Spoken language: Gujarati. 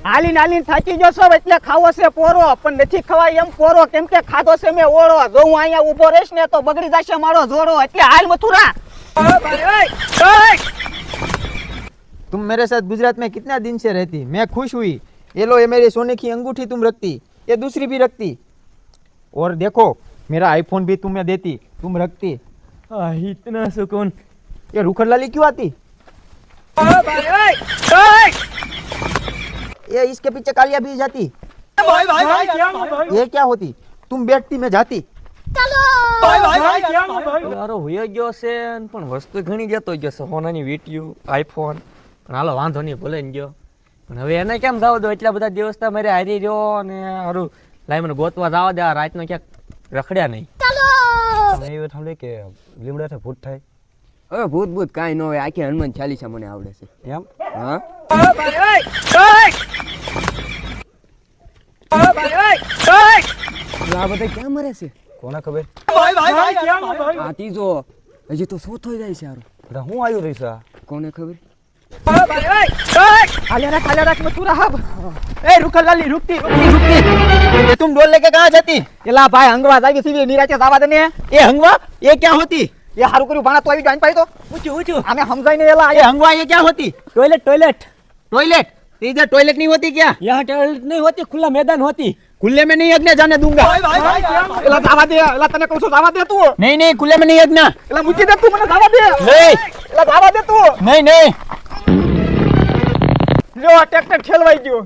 હાલી નાલી થાકી ગયો છો એટલે ખાવો છે પોરો પણ નથી ખવાય એમ પોરો કેમ કે ખાધો છે મેં ઓળો જો હું અહીંયા ઊભો રહીશ ને તો બગડી જશે મારો જોડો એટલે હાલ મથુરા तुम मेरे साथ गुजरात में कितना दिन से रहती? मैं खुश हुई। ये लो, ये मेरी सोने की अंगूठी तुम रखती, ये दूसरी भी रखती, और देखो मेरा आईफोन भी तुम्हें देती, तुम रखती। इतना सुकून। ये रूखर लाली क्यों आती? ये इसके पीछे कालिया भी जाती। ये क्या होती? तुम बैठती, मैं जाती। યારો હોઈ ગયો છે પણ વસ્તુ ઘણી જતો ગયો છે, સોનાની વીંટીયું, આઈફોન. પણ હાલો વાંધો નહીં, ભૂલે ગયો. પણ હવે એને કેમ જવા દો? એટલા બધા દિવસ તો મારે હારી રહ્યો અને સારું લાઈ મને ગોતવા જવા દે. રાતનો ક્યાંક રખડ્યા નહીં. એવું સાંભળે કે લીમડાથી ભૂત થાય. હવે ભૂત ભૂત કાંઈ ન હોય, આખી હનુમાન ચાલીસા મને આવડે છે. એમ? હા આ બધા ક્યાં મરે છે? કોને ખબર? આ ત્રીજો હજી તો ચોથો જાય છે. હારું એટલે હું આવ્યું રહીશ આ? કોને ખબર? हाले रख मथुरा हब ए रुक लाली रुकती ये तुम डोल लेके कहाँ जाती? एला भाई हंगवा जागी सीवी निराचे जावा दे ने ये हंगवा, ये क्या होती? ये हारू कर्યું ભાણા તો આવી જાન પાઈ તો ઊંચું આમે સમજાય ને એલા ये हंगवा, ये क्या होती? Toilet toilet toilet? इधर टॉयलेट नहीं होती क्या? यहाँ टॉयलेट नहीं होती, खुला मैदान होती. खुले में नहीं यज्ञ जाने दूंगा। એલા જાવા દે એલા તને કહું છું જાવા દે તું नहीं नहीं, खुले में नहीं यज्ञ। એલા મૂકી દે તું મને જાવા દે नहीं એલા જાવા દે તું नहीं नहीं। લ્યો ટ્રેક્ટર ઠેલવાઈ ગયો